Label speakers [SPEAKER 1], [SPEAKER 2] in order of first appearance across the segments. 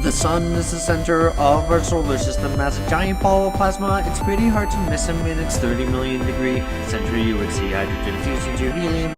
[SPEAKER 1] The sun is the center of our solar system. As a giant ball of plasma, it's pretty hard to miss him in its 30 million degree center. You would see hydrogen fuse into helium.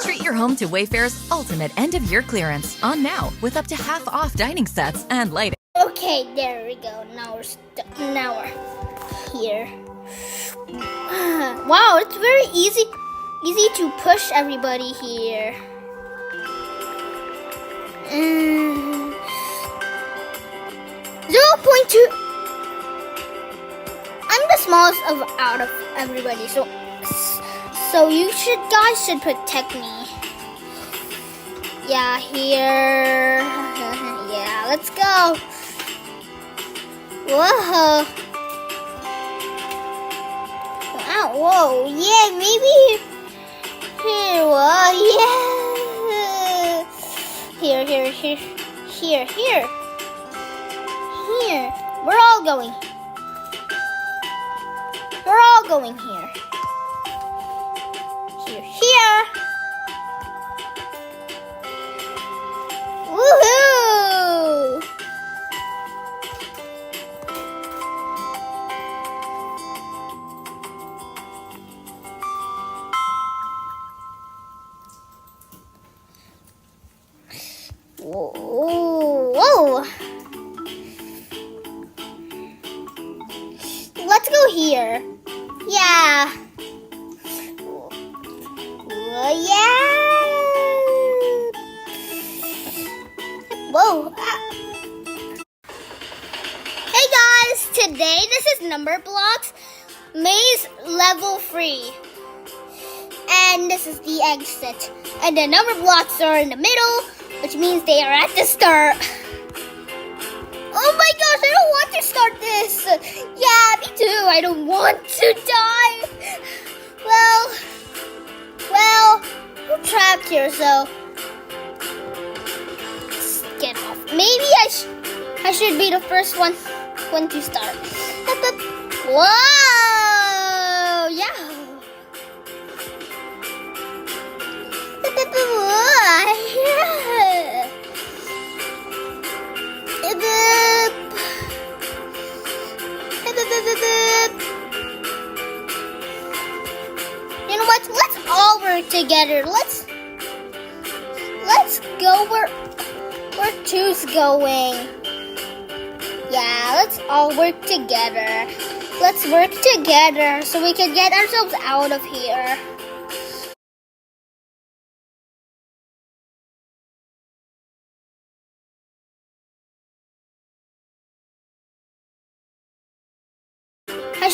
[SPEAKER 2] Treat your home to Wayfair's ultimate end-of-year clearance on now with up to half off dining sets and lighting.
[SPEAKER 3] Okay, there we go. Now we're here. Wow, it's very easy to push everybody here. 0.2. I'm the smallest out of everybody, so you guys should protect me. Yeah, here. Yeah, let's go. Whoa. Wow, whoa. Yeah, maybe here. Whoa, yeah. Here. We're all going here. Here. Woohoo! Whoa! Let's go here. Yeah. Yeah. Whoa. Hey guys, today this is Number Blocks Maze Level 3. And this is the exit. And the number blocks are in the middle, which means they are at the start. Oh my gosh, I don't want to start this. Yeah, me too. I don't want to die. Well, we're trapped here, so let's get off. Maybe I should be the first one to start. Whoa! Yeah. You know what? Let's all work together. Let's go where two's going. Yeah, let's all work together. Let's work together so we can get ourselves out of here.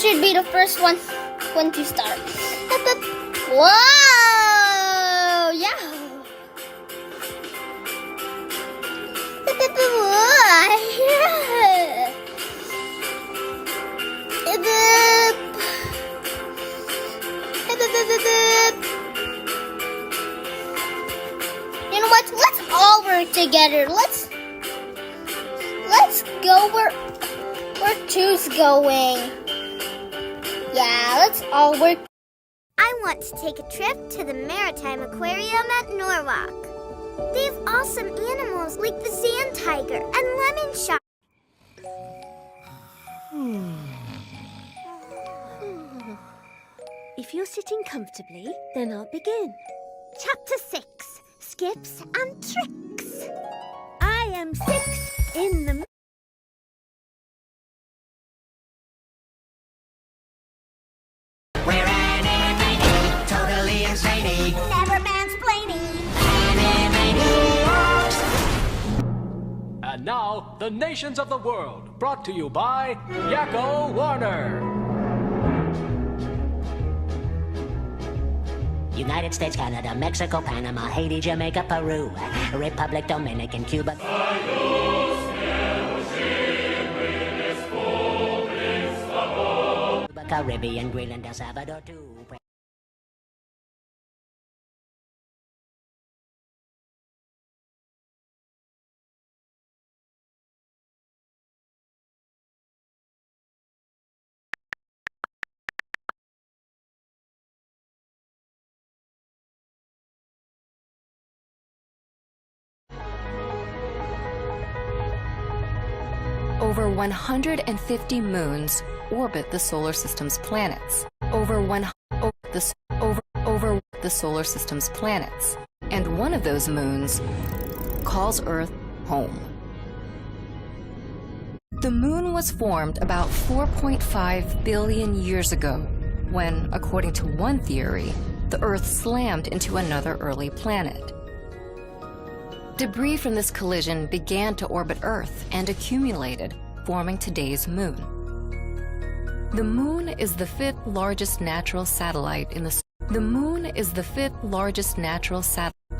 [SPEAKER 3] should be the first one to start. Whoa! Yeah. You know what? Let's all work together. Let's go where two's going. Yeah, let's all work.
[SPEAKER 4] I want to take a trip to the Maritime Aquarium at Norwalk. They have awesome animals like the sand tiger and lemon shark.
[SPEAKER 5] If you're sitting comfortably, then I'll begin. Chapter 6, Skips and Tricks. I am 6 in the...
[SPEAKER 6] We're animated, totally insane.
[SPEAKER 4] Never mansplaining.
[SPEAKER 7] And now, the nations of the world, brought to you by Yakko Warner.
[SPEAKER 6] United States, Canada, Mexico, Panama, Haiti, Jamaica, Peru, Republic, Dominican, Cuba. Caribbean, Greenland, El Salvador, too.
[SPEAKER 2] Over 150 moons orbit the solar system's planets. Over the solar system's planets. And one of those moons calls Earth home. The moon was formed about 4.5 billion years ago, when, according to one theory, the Earth slammed into another early planet. Debris from this collision began to orbit Earth and accumulated, forming today's moon. The moon is the fifth largest natural satellite in the The moon is the fifth largest natural satellite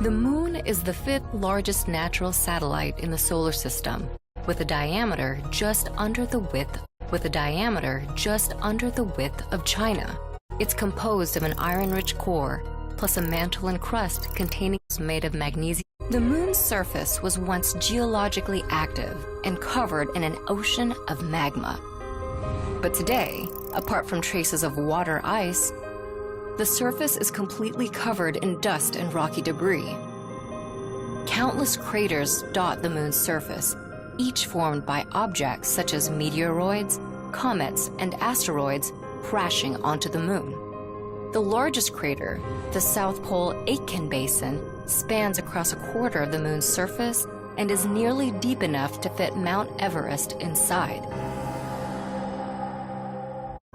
[SPEAKER 2] in the solar system, with a diameter just under the width of China. It's composed of an iron-rich core plus a mantle and crust containing made of magnesium. The moon's surface was once geologically active and covered in an ocean of magma. But today, apart from traces of water ice, the surface is completely covered in dust and rocky debris. Countless craters dot the moon's surface, each formed by objects such as meteoroids, comets, and asteroids crashing onto the moon. The largest crater, the South Pole Aitken Basin, spans across a quarter of the moon's surface and is nearly deep enough to fit Mount Everest inside.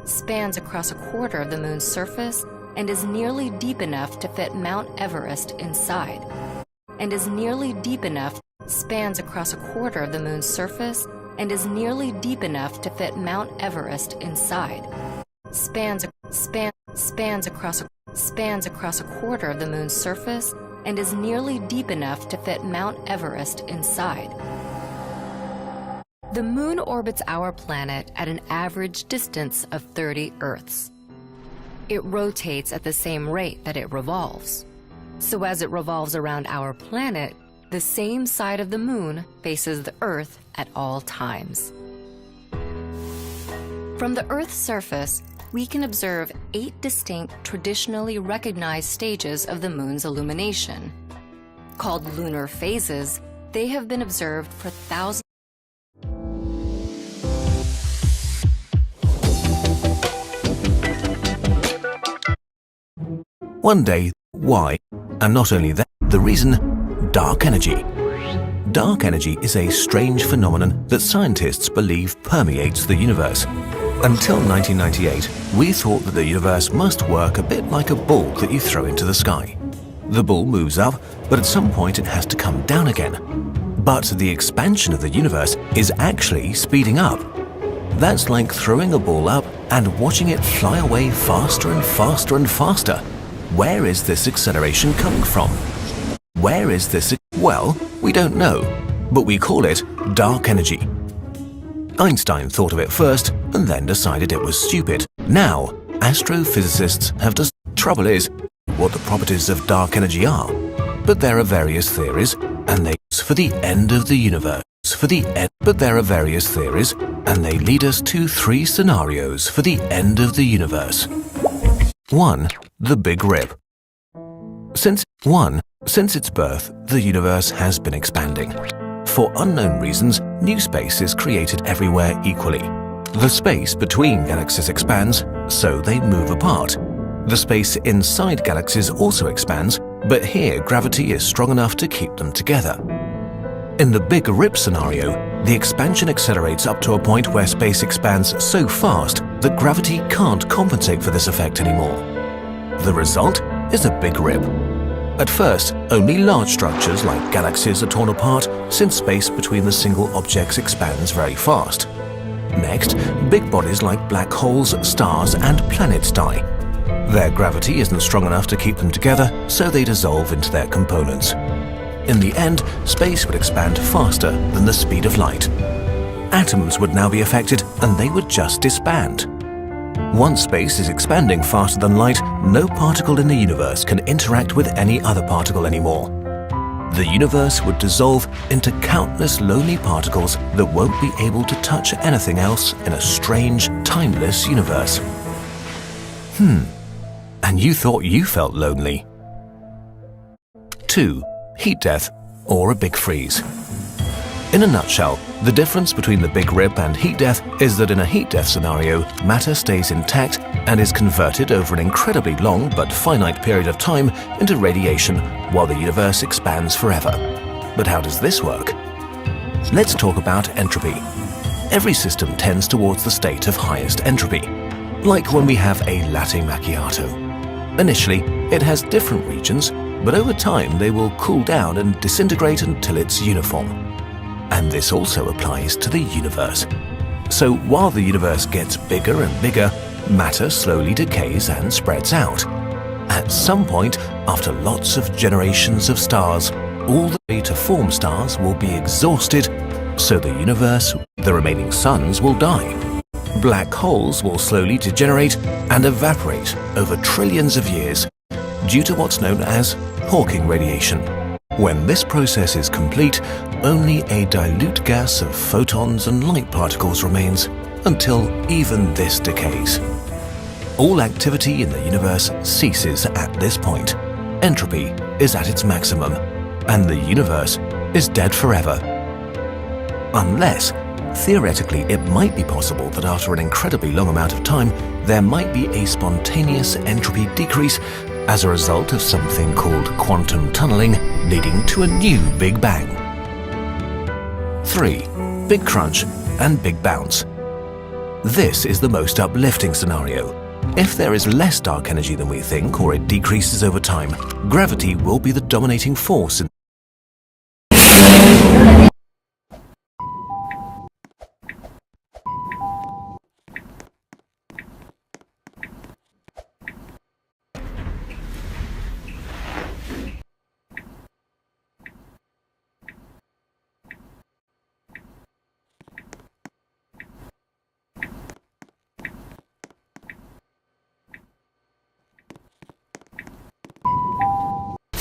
[SPEAKER 2] Spans across a quarter of the moon's surface and is nearly deep enough to fit Mount Everest inside. And is nearly deep enough, spans across a quarter of the moon's surface and is nearly deep enough to fit Mount Everest inside. Spans across a quarter of the moon's surface and is nearly deep enough to fit Mount Everest inside. The moon orbits our planet at an average distance of 30 Earths. It rotates at the same rate that it revolves. So as it revolves around our planet, the same side of the moon faces the Earth at all times. From the Earth's surface, we can observe 8 distinct, traditionally recognized stages of the moon's illumination. Called lunar phases, they have been observed for thousands.
[SPEAKER 8] One day, why? And not only that, the reason, dark energy. Dark energy is a strange phenomenon that scientists believe permeates the universe. Until 1998, we thought that the universe must work a bit like a ball that you throw into the sky. The ball moves up, but at some point it has to come down again. But the expansion of the universe is actually speeding up. That's like throwing a ball up and watching it fly away faster and faster and faster. Where is this acceleration coming from? Where is this? Well, we don't know, but we call it dark energy. Einstein thought of it first and then decided it was stupid. Now, astrophysicists have decided. Trouble is, what the properties of dark energy are. But there are various theories, and they for the end of the universe. But there are various theories, and they lead us to 3 scenarios for the end of the universe. 1. The Big Rip. Since its birth, the universe has been expanding. For unknown reasons, new space is created everywhere equally. The space between galaxies expands, so they move apart. The space inside galaxies also expands, but here gravity is strong enough to keep them together. In the Big Rip scenario, the expansion accelerates up to a point where space expands so fast that gravity can't compensate for this effect anymore. The result is a Big Rip. At first, only large structures like galaxies are torn apart since space between the single objects expands very fast. Next, big bodies like black holes, stars, and planets die. Their gravity isn't strong enough to keep them together, so they dissolve into their components. In the end, space would expand faster than the speed of light. Atoms would now be affected, and they would just disband. Once space is expanding faster than light, no particle in the universe can interact with any other particle anymore. The universe would dissolve into countless lonely particles that won't be able to touch anything else in a strange, timeless universe. And you thought you felt lonely. 2. Heat death, or a big freeze. In a nutshell, the difference between the Big Rip and heat death is that in a heat death scenario, matter stays intact and is converted over an incredibly long but finite period of time into radiation while the universe expands forever. But how does this work? Let's talk about entropy. Every system tends towards the state of highest entropy, like when we have a latte macchiato. Initially, it has different regions, but over time they will cool down and disintegrate until it's uniform. And this also applies to the universe. So while the universe gets bigger and bigger, matter slowly decays and spreads out. At some point, after lots of generations of stars, all the way to form stars will be exhausted, so the universe, the remaining suns, will die. Black holes will slowly degenerate and evaporate over trillions of years due to what's known as Hawking radiation. When this process is complete, only a dilute gas of photons and light particles remains until even this decays. All activity in the universe ceases at this point. Entropy is at its maximum, and the universe is dead forever. Unless, theoretically, it might be possible that after an incredibly long amount of time, there might be a spontaneous entropy decrease as a result of something called quantum tunneling, leading to a new Big Bang. 3. Big Crunch and Big Bounce. This is the most uplifting scenario. If there is less dark energy than we think, or it decreases over time, gravity will be the dominating force in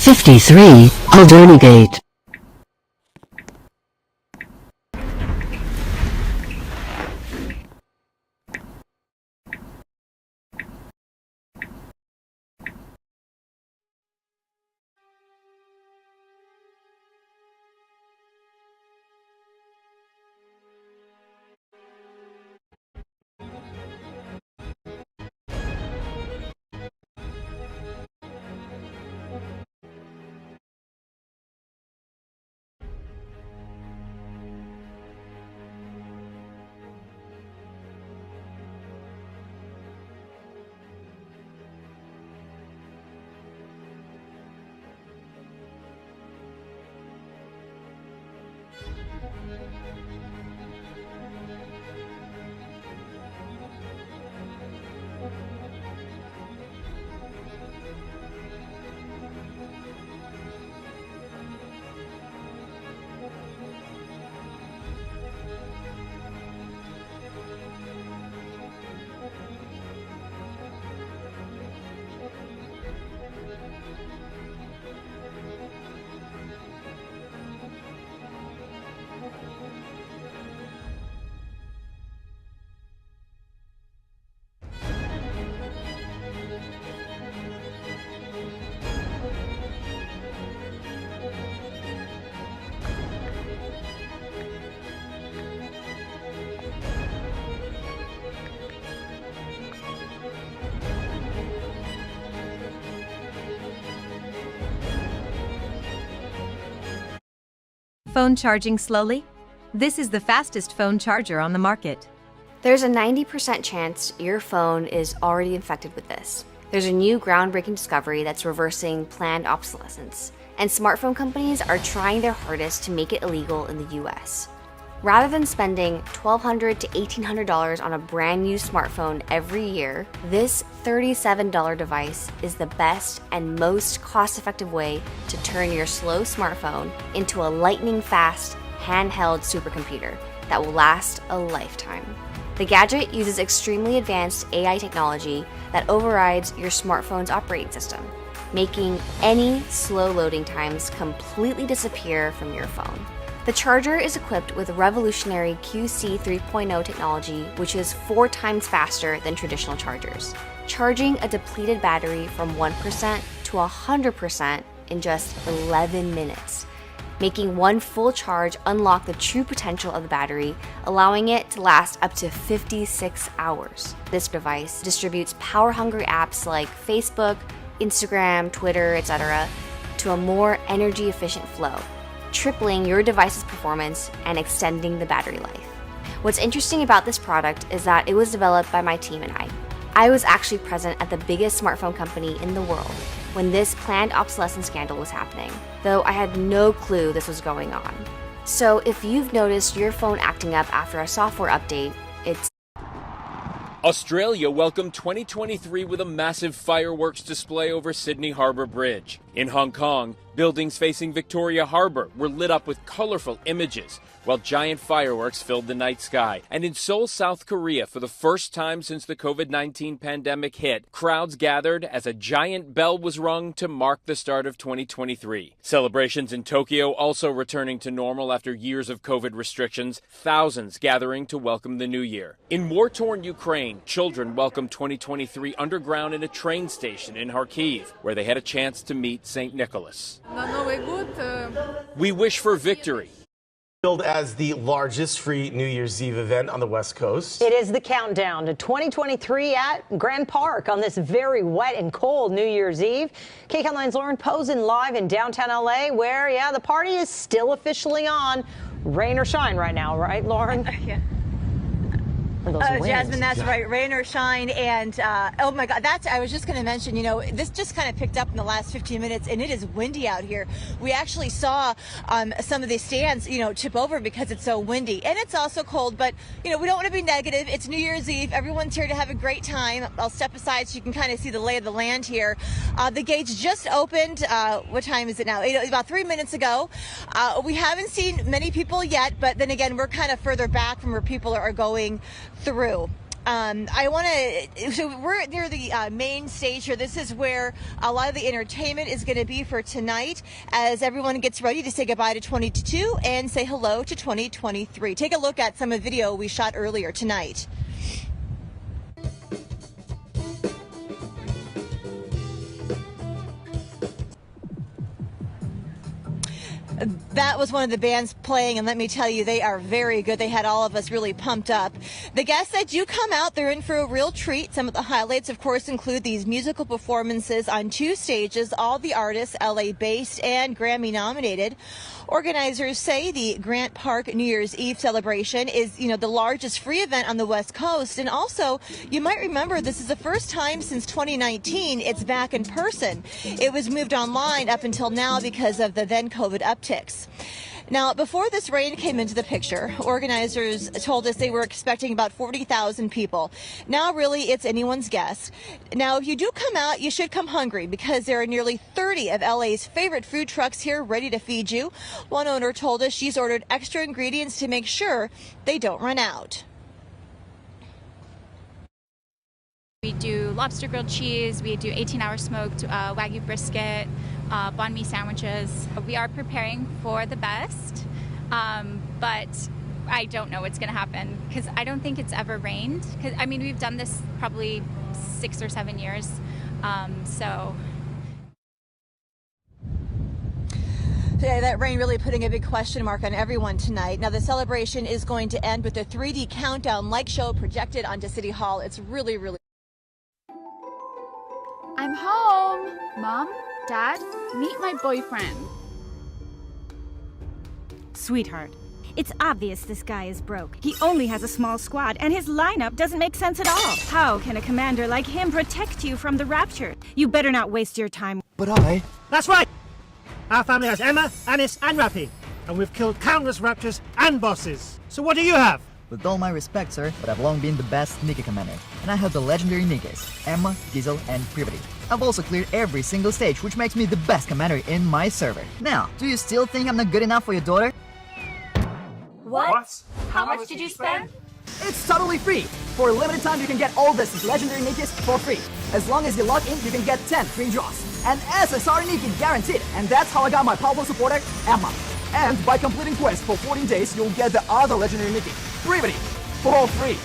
[SPEAKER 9] '53, Alderney Gate.
[SPEAKER 10] Phone charging slowly? This is the fastest phone charger on the market.
[SPEAKER 11] There's a 90% chance your phone is already infected with this. There's a new groundbreaking discovery that's reversing planned obsolescence, and smartphone companies are trying their hardest to make it illegal in the US. Rather than spending $1,200 to $1,800 on a brand new smartphone every year, this $37 device is the best and most cost-effective way to turn your slow smartphone into a lightning-fast, handheld supercomputer that will last a lifetime. The gadget uses extremely advanced AI technology that overrides your smartphone's operating system, making any slow loading times completely disappear from your phone. The charger is equipped with revolutionary QC 3.0 technology, which is 4 times faster than traditional chargers, charging a depleted battery from 1% to 100% in just 11 minutes, making one full charge unlock the true potential of the battery, allowing it to last up to 56 hours. This device distributes power-hungry apps like Facebook, Instagram, Twitter, etc. to a more energy-efficient flow, tripling your device's performance and extending the battery life. What's interesting about this product is that it was developed by my team and I. I was actually present at the biggest smartphone company in the world when this planned obsolescence scandal was happening, though I had no clue this was going on. So if you've noticed your phone acting up after a software update, it's
[SPEAKER 12] Australia welcomed 2023 with a massive fireworks display over Sydney Harbour Bridge. In Hong Kong, buildings facing Victoria Harbour were lit up with colorful images, while giant fireworks filled the night sky. And in Seoul, South Korea, for the first time since the COVID-19 pandemic hit, crowds gathered as a giant bell was rung to mark the start of 2023. Celebrations in Tokyo also returning to normal after years of COVID restrictions, thousands gathering to welcome the new year. In war-torn Ukraine, children welcomed 2023 underground in a train station in Kharkiv, where they had a chance to meet St. Nicholas. We wish for victory.
[SPEAKER 13] Billed as the largest free New Year's Eve event on the West Coast.
[SPEAKER 14] It is the countdown to 2023 at Grand Park on this very wet and cold New Year's Eve. KCAL 9's Lauren Posen live in downtown LA, where, the party is still officially on. Rain or shine right now, right, Lauren?
[SPEAKER 15] Yeah. Jasmine, that's right. Rain or shine. And oh my God, I was just going to mention, this just kind of picked up in the last 15 minutes, and it is windy out here. We actually saw some of the stands, tip over because it's so windy, and it's also cold. But we don't want to be negative. It's New Year's Eve. Everyone's here to have a great time. I'll step aside so you can kind of see the lay of the land here. The gates just opened. What time is it now? About 3 minutes ago. We haven't seen many people yet, but then again, we're kind of further back from where people are going through. So we're near the main stage here. This is where a lot of the entertainment is going to be for tonight as everyone gets ready to say goodbye to 2022 and say hello to 2023. Take a look at some of the video we shot earlier tonight. That was one of the bands playing, and let me tell you, they are very good. They had all of us really pumped up. The guests that do come out, they're in for a real treat. Some of the highlights, of course, include these musical performances on 2 stages, all the artists LA-based and Grammy-nominated. Organizers say the Grant Park New Year's Eve celebration is, the largest free event on the West Coast. And also, you might remember this is the first time since 2019 it's back in person. It was moved online up until now because of the then COVID upticks. Now, before this rain came into the picture, organizers told us they were expecting about 40,000 people. Now, really, it's anyone's guess. Now, if you do come out, you should come hungry because there are nearly 30 of LA's favorite food trucks here ready to feed you. One owner told us she's ordered extra ingredients to make sure they don't run out.
[SPEAKER 16] We do lobster grilled cheese, we do 18-hour smoked Wagyu brisket, banh mi sandwiches. We are preparing for the best, but I don't know what's going to happen because I don't think it's ever rained. We've done this probably 6 or 7 years, so.
[SPEAKER 15] Yeah, that rain really putting a big question mark on everyone tonight. Now, the celebration is going to end with a 3D countdown light show projected onto City Hall. It's really, really.
[SPEAKER 17] I'm home. Mom, Dad, meet my boyfriend.
[SPEAKER 5] Sweetheart, it's obvious this guy is broke. He only has a small squad, and his lineup doesn't make sense at all. How can a commander like him protect you from the Rapture? You better not waste your time.
[SPEAKER 17] But I... That's right! Our family has Emma, Anis, and Rafi, and we've killed countless Raptors and bosses. So what do you have?
[SPEAKER 18] With all my respect, sir, but I've long been the best Nikki commander, and I have the legendary Nikis, Emma, Diesel, and Privity. I've also cleared every single stage, which makes me the best commander in my server. Now, do you still think I'm not good enough for your daughter?
[SPEAKER 19] What? How much did you spend?
[SPEAKER 20] It's totally free! For a limited time, you can get all this legendary Nikis for free. As long as you log in, you can get 10 free draws. And SSR Nikki guaranteed, and that's how I got my powerful supporter, Emma. And by completing quests for 14 days, you'll get the other legendary Nikki, Privity, for free.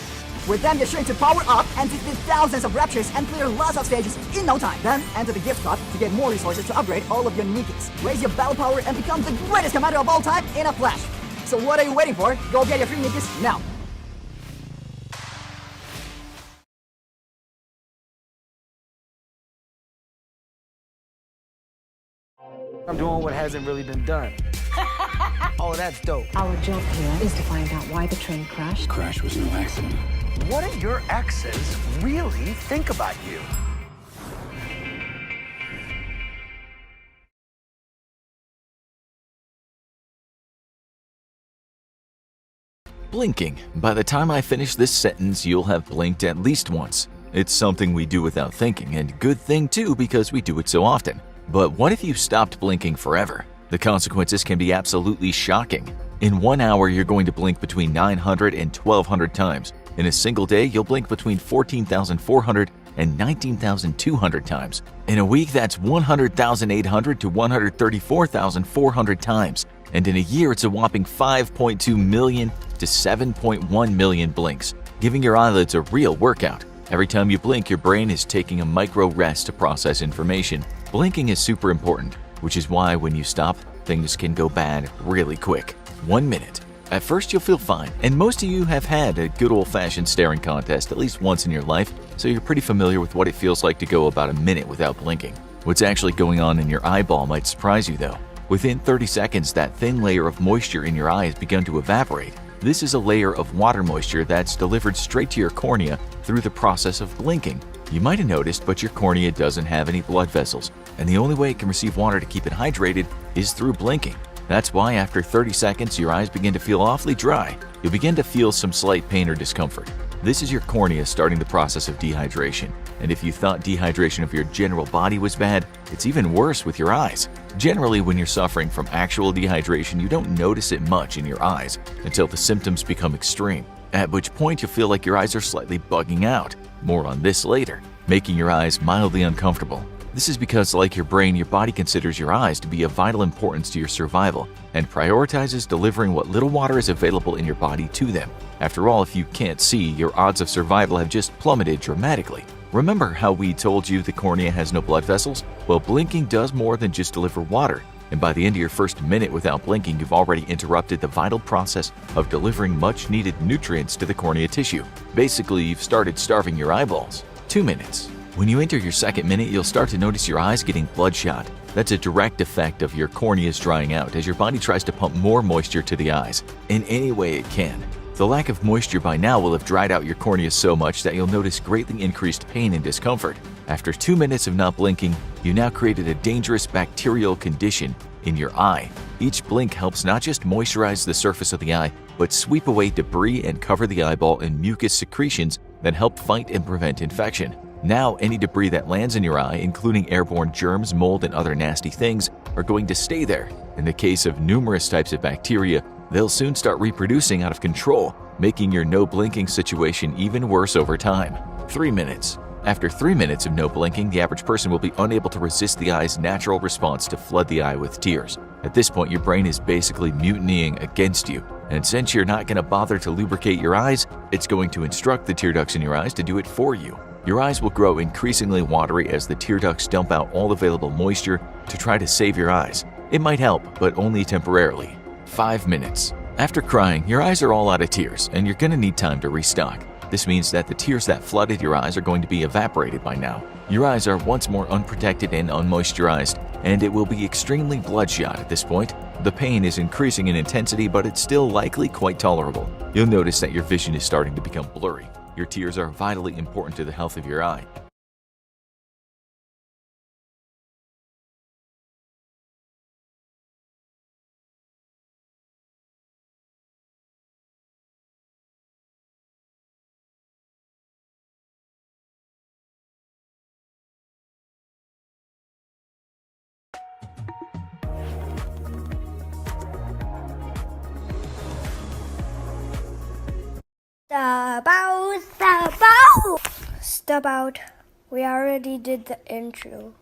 [SPEAKER 20] With them, you're sure to power up and defeat thousands of Raptures and clear lots of stages in no time. Then, enter the gift card to get more resources to upgrade all of your Nikis. Raise your battle power and become the greatest commander of all time in a flash. So what are you waiting for? Go get your free Nikis now.
[SPEAKER 17] I'm doing what hasn't really been done. Oh, that's dope.
[SPEAKER 21] Our job here is to find out why the train crashed.
[SPEAKER 17] Crash was no accident. What do your exes really think about you?
[SPEAKER 22] Blinking. By the time I finish this sentence, you'll have blinked at least once. It's something we do without thinking, and good thing too because we do it so often. But what if you stopped blinking forever? The consequences can be absolutely shocking. In 1 hour, you're going to blink between 900 and 1,200 times. In a single day, you'll blink between 14,400 and 19,200 times. In a week, that's 100,800 to 134,400 times. And in a year, it's a whopping 5.2 million to 7.1 million blinks, giving your eyelids a real workout. Every time you blink, your brain is taking a micro rest to process information. Blinking is super important, which is why when you stop, things can go bad really quick. 1 minute. At first you'll feel fine, and most of you have had a good old-fashioned staring contest at least once in your life, so you're pretty familiar with what it feels like to go about a minute without blinking. What's actually going on in your eyeball might surprise you though. Within 30 seconds, that thin layer of moisture in your eye has begun to evaporate. This is a layer of water moisture that's delivered straight to your cornea through the process of blinking. You might have noticed, but your cornea doesn't have any blood vessels, and the only way it can receive water to keep it hydrated is through blinking. That's why after 30 seconds, your eyes begin to feel awfully dry. You'll begin to feel some slight pain or discomfort. This is your cornea starting the process of dehydration. And if you thought dehydration of your general body was bad, it's even worse with your eyes. Generally, when you're suffering from actual dehydration, you don't notice it much in your eyes until the symptoms become extreme, at which point you'll feel like your eyes are slightly bugging out. More on this later. Making your eyes mildly uncomfortable. This is because, like your brain, your body considers your eyes to be of vital importance to your survival and prioritizes delivering what little water is available in your body to them. After all, if you can't see, your odds of survival have just plummeted dramatically. Remember how we told you the cornea has no blood vessels? Well, blinking does more than just deliver water, and by the end of your first minute without blinking, you've already interrupted the vital process of delivering much-needed nutrients to the cornea tissue. Basically, you've started starving your eyeballs. 2 minutes. When you enter your second minute, you'll start to notice your eyes getting bloodshot. That's a direct effect of your corneas drying out as your body tries to pump more moisture to the eyes in any way it can. The lack of moisture by now will have dried out your cornea so much that you'll notice greatly increased pain and discomfort. After 2 minutes of not blinking, you now created a dangerous bacterial condition in your eye. Each blink helps not just moisturize the surface of the eye, but sweep away debris and cover the eyeball in mucus secretions that help fight and prevent infection. Now, any debris that lands in your eye, including airborne germs, mold, and other nasty things, are going to stay there. In the case of numerous types of bacteria, they'll soon start reproducing out of control, making your no blinking situation even worse over time. 3 minutes. After 3 minutes of no blinking, the average person will be unable to resist the eye's natural response to flood the eye with tears. At this point, your brain is basically mutinying against you. And since you're not going to bother to lubricate your eyes, it's going to instruct the tear ducts in your eyes to do it for you. Your eyes will grow increasingly watery as the tear ducts dump out all available moisture to try to save your eyes. It might help, but only temporarily. 5 minutes. After crying, your eyes are all out of tears, and you're going to need time to restock. This means that the tears that flooded your eyes are going to be evaporated by now. Your eyes are once more unprotected and unmoisturized, and it will be extremely bloodshot at this point. The pain is increasing in intensity, but it's still likely quite tolerable. You'll notice that your vision is starting to become blurry. Your tears are vitally important to the health of your eye.
[SPEAKER 3] Step out. We already did the intro.